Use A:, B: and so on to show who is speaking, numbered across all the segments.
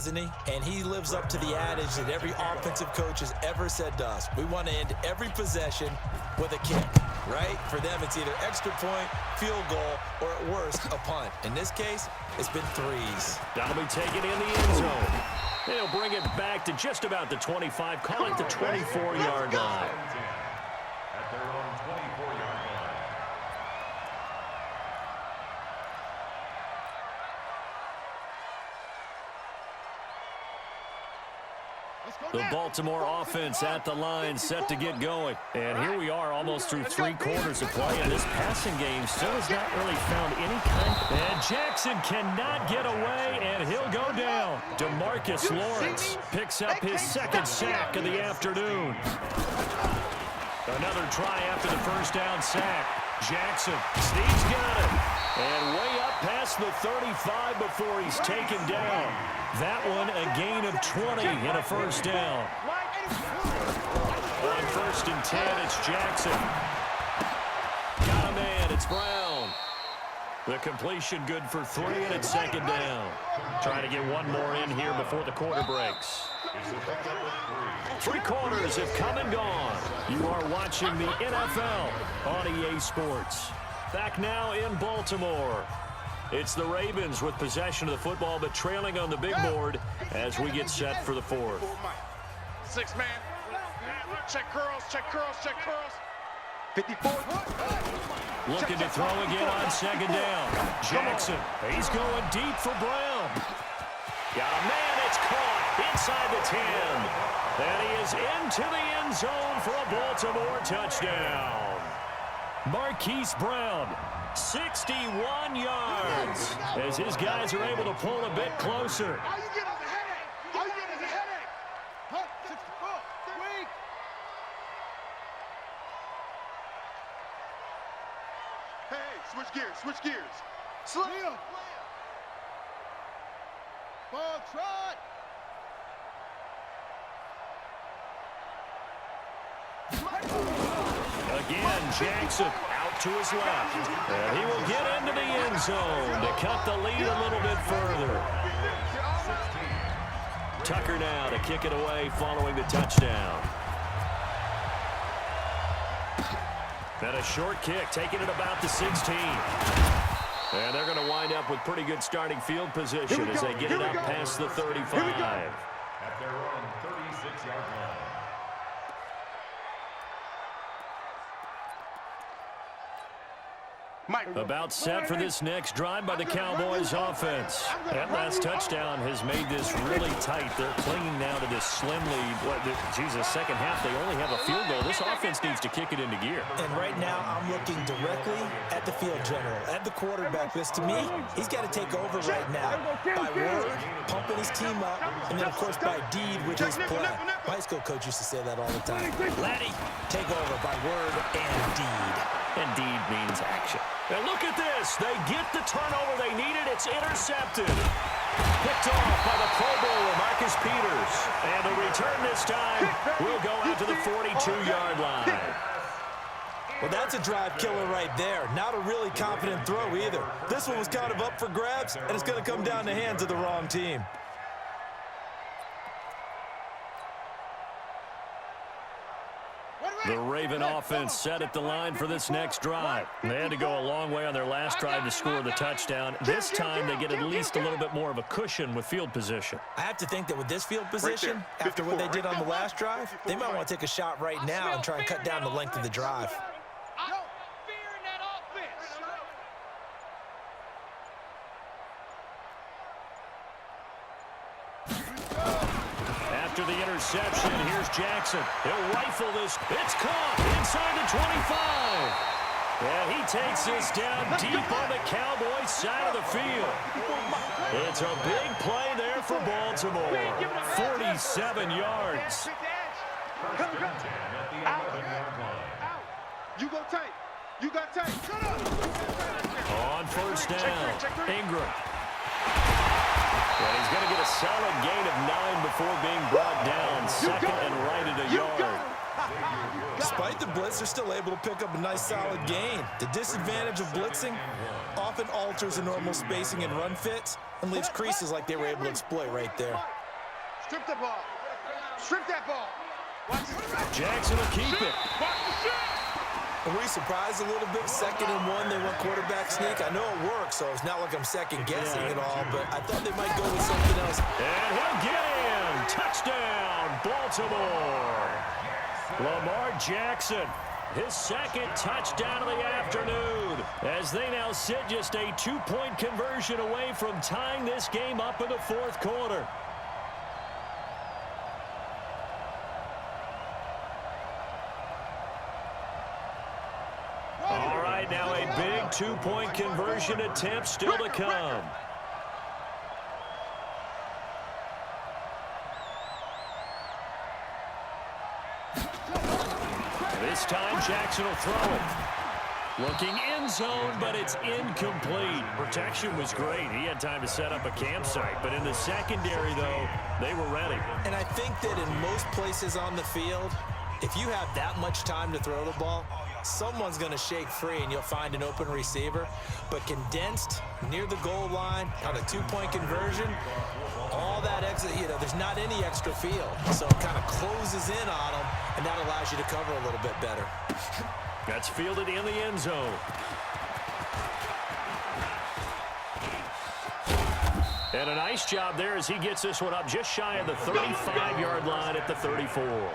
A: hasn't he? And he lives up to the adage that every offensive coach has ever said to us. We want to end every possession with a kick, right? For them, it's either extra point, field goal, or at worst, a punt. In this case, it's been threes.
B: That'll be taken in the end zone. They'll bring it back to just about the 25, call it the 24-yard line.
C: At their own 24-yard line.
B: The Baltimore offense at the line, set to get going. And here we are almost through 3 quarters of play, and this passing game still has not really found any kind. And Jackson cannot get away, and he'll go down. DeMarcus Lawrence picks up his second sack of the afternoon. Another try after the first down sack. Jackson, Steve's got it. And way up past the 35 before he's taken down. That one a gain of 20 and a first down. On 1st and 10, it's Jackson. Got a man, it's Brown. The completion good for 3, and it's 2nd down. Trying to get one more in here before the quarter breaks. 3 quarters have come and gone. You are watching the NFL on EA Sports. Back now in Baltimore. It's the Ravens with possession of the football, but trailing on the big board as we get set for the 4th.
D: 6-man. Check curls, check curls, check curls.
E: 54.
B: Looking to throw again on 2nd down. Jackson, he's going deep for Brown. Got a man, it's caught inside the 10. And he is into the end zone for a Baltimore touchdown. Marquise Brown, 61 yards, as his guys are able to pull a bit closer.
D: All you get is a headache. All you get is a headache. Huh? 64. Weak. Hey, switch gears, switch gears. Slam. Ball trot.
B: Again, Jackson out to his left. And he will get into the end zone to cut the lead a little bit further. Tucker now to kick it away following the touchdown. And a short kick, taking it about the 16. And they're going to wind up with pretty good starting field position as they get it up past the 35.
C: At their own 36-yard line.
B: About set for this next drive by the Cowboys offense. That last touchdown has made this really tight. They're clinging now to this slim lead. Jesus, second half, they only have a field goal. This offense needs to kick it into gear.
A: And right now, I'm looking directly at the field general, at the quarterback. Because to me, he's got to take over right now. By word, pumping his team up, and then, of course, by deed with his play. My high school coach used to say that all the time. Laddie, take over by word and deed.
B: And deed means action. And look at this. They get the turnover they needed. It's intercepted. Picked off by the Pro Bowler, Marcus Peters. And the return this time will go out to the 42-yard line.
A: Well, that's a drive killer right there. Not a really confident throw either. This one was kind of up for grabs, and it's going to come down the hands of the wrong team.
B: The Raven offense set at the line for this next drive. They had to go a long way on their last drive to score the touchdown. This time, they get at least a little bit more of a cushion with field position.
A: I have to think that with this field position, after what they did on the last drive, they might want to take a shot right now and try and cut down the length of the drive.
B: After the interception, here's Jackson. He'll rifle this. It's caught inside the 25. Yeah, he takes this down deep on the Cowboys side of the field. It's a big play there for Baltimore. 47 yards.
D: You go tight. You got tight.
B: On 1st down, Ingram. And he's going to get a solid gain of 9 before being brought down. 2nd and right at a yard.
A: Despite the blitz, they're still able to pick up a nice solid gain. The disadvantage of blitzing often alters the normal spacing and run fits and leaves creases like they were able to exploit right there.
D: Strip the ball. Strip that ball.
B: Jackson will keep it.
A: Were we surprised a little bit? 2nd and 1, they went quarterback sneak. I know it works, so it's not like I'm second guessing at all, but I thought they might go with something else.
B: And he'll get in. Touchdown, Baltimore. Lamar Jackson, his 2nd touchdown of the afternoon, as they now sit just a 2-point conversion away from tying this game up in the 4th quarter. All right, now a big 2-point conversion attempt still to come. This time Jackson will throw it. Looking end zone, but it's incomplete. Protection was great. He had time to set up a campsite, but in the secondary, though, they were ready.
A: And I think that in most places on the field, if you have that much time to throw the ball, someone's going to shake free and you'll find an open receiver. But condensed near the goal line on a 2-point conversion, all that extra, there's not any extra field. So it kind of closes in on them, and that allows you to cover a little bit better.
B: That's fielded in the end zone. And a nice job there as he gets this one up just shy of the 35-yard line at the 34.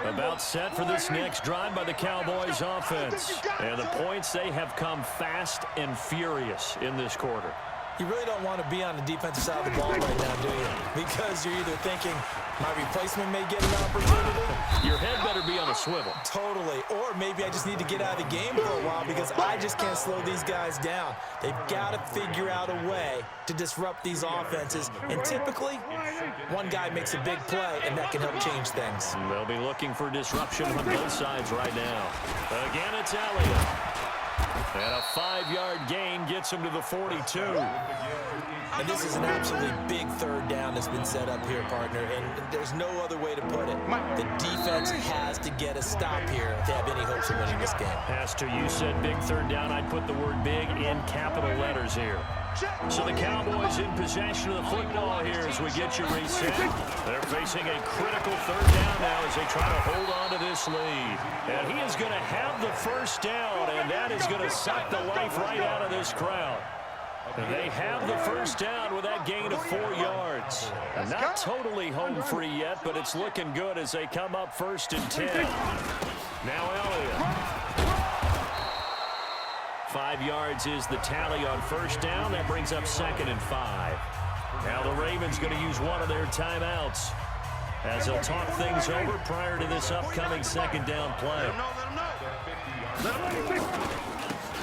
B: About set for this next drive by the Cowboys offense. And the points, they have come fast and furious in this quarter.
A: You really don't want to be on the defensive side of the ball right now, do you? Because you're either thinking, my replacement may get an opportunity.
B: Your head better be on a swivel.
A: Totally. Or maybe I just need to get out of the game for a while because I just can't slow these guys down. They've got to figure out a way to disrupt these offenses. And typically, one guy makes a big play, and that can help change things.
B: They'll be looking for disruption on both sides right now. Again, it's Elliott. And a 5-yard gain gets him to the 42.
A: And this is an absolutely big 3rd down that's been set up here, partner, and there's no other way to put it. The defense has to get a stop here if they have any hopes of winning this game.
B: Has to. You said big 3rd down. I'd put the word big in capital letters here. So the Cowboys in possession of the football here as we get you reset. They're facing a critical 3rd down now as they try to hold on to this lead. And he is going to have the 1st down, and that is going to suck the life right out of this crowd. They have the 1st down with that gain of 4 yards. Not totally home free yet, but it's looking good as they come up 1st and 10. Now Elliott. 5 yards is the tally on 1st down. That brings up 2nd and 5. Now the Ravens going to use one of their timeouts as they'll talk things over prior to this upcoming 2nd down play.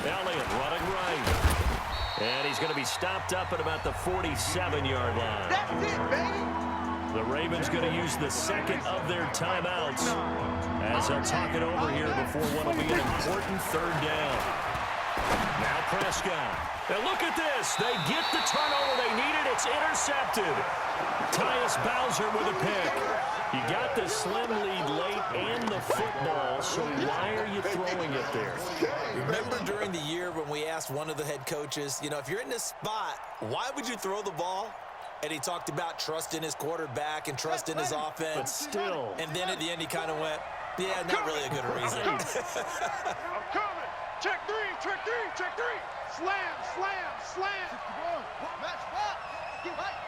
B: Elliott running right. And he's going to be stopped up at about the 47-yard line.
D: That's it, baby.
B: The Ravens going to use the 2nd of their timeouts as they'll talk it over here before what will be an important 3rd down. Now Prescott. And look at this. They get the turnover they needed. It's intercepted. Tyus Bowser with a pick. You got the slim lead late and the football, so why are you throwing it there?
A: Remember during the year when we asked one of the head coaches, if you're in this spot, why would you throw the ball? And he talked about trust in his quarterback and trust in his offense.
B: But still.
A: And then at the end he kind of went, yeah, not really a good reason.
D: I'm coming. Check 3, check 3, check 3. Slam, slam, slam. Match spot. Get right.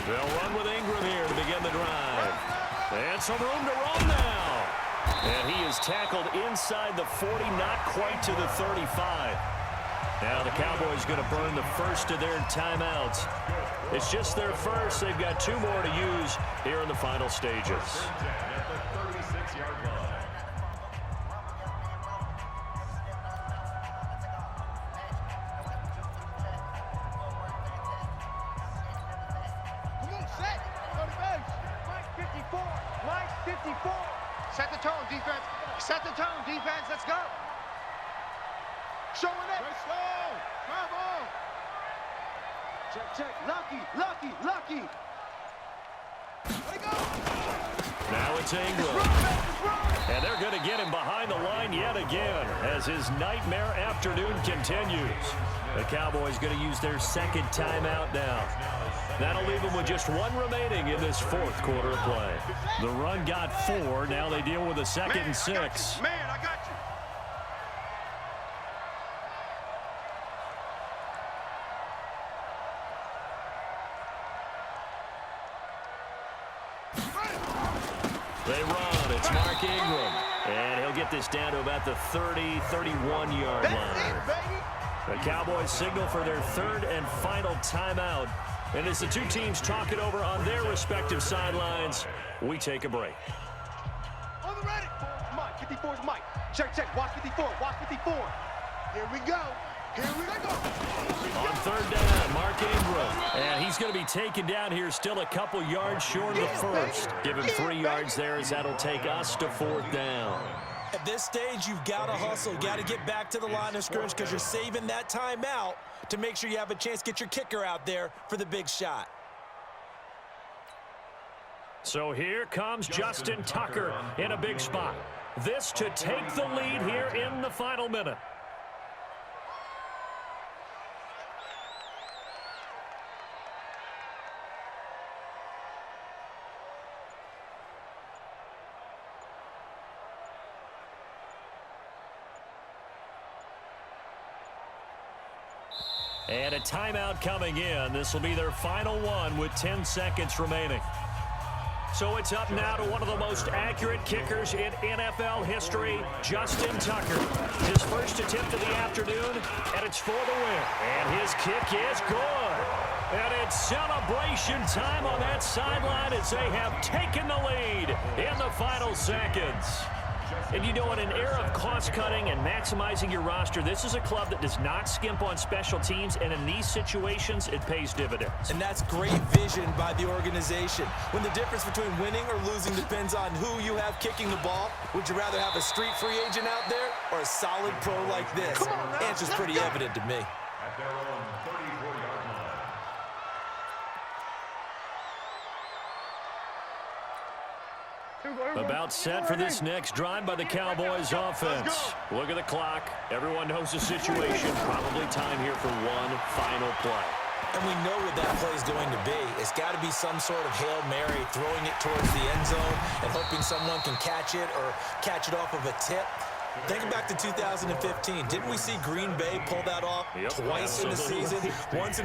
B: They'll run with Ingram here to begin the drive. And some room to run now. And he is tackled inside the 40, not quite to the 35. Now the Cowboys going to burn the 1st of their timeouts. It's just their 1st. They've got 2 more to use here in the final stages.
D: Set the tone, defense. Set the tone, defense. Let's go. Showing it. Let's go. Come on. Check, check. Lucky, lucky, lucky.
B: it's Ingram. And they're going to get him behind the line yet again as his nightmare afternoon continues. The Cowboys going to use their second timeout now. That'll leave them with just one remaining in this fourth quarter of play. The run got 4. Now they deal with a 2nd and 6.
D: Man, I got you.
B: They run. It's Mark Ingram. And he'll get this down to about the 30, 31-yard line. The Cowboys signal for their third and final timeout. And as the two teams talk it over on their respective sidelines, we take a break.
D: On the ready. Mike, 54 is Mike. Check, check. Watch 54. Watch 54. Here we go. Here we go.
B: On third down, Mark Ingram. And he's going to be taken down here still a couple yards short of the first. Give him 3 yards there as that'll take us to 4th down.
A: At this stage, you've got to hustle. Got to get back to the line of scrimmage because you're saving that timeout to make sure you have a chance to get your kicker out there for the big shot.
B: So here comes Justin Tucker in a big spot. This to take the lead here in the final minute. And a timeout coming in. This will be their final one with 10 seconds remaining. So it's up now to one of the most accurate kickers in NFL history, Justin Tucker. His first attempt of the afternoon, and it's for the win. And his kick is good. And it's celebration time on that sideline as they have taken the lead in the final seconds. And you know, in an era of cost-cutting and maximizing your roster, this is a club that does not skimp on special teams, and in these situations, it pays dividends.
A: And that's great vision by the organization. When the difference between winning or losing depends on who you have kicking the ball, would you rather have a street free agent out there or a solid pro like this? Answer's pretty evident to me.
C: At their own 34-yard line.
B: About set for this next drive by the Cowboys offense. Look at the clock. Everyone knows the situation. Probably time here for one final play.
A: And we know what that play is going to be. It's got to be some sort of Hail Mary, throwing it towards the end zone and hoping someone can catch it or catch it off of a tip. Thinking back to 2015, didn't we see Green Bay pull that off twice in the season? Once in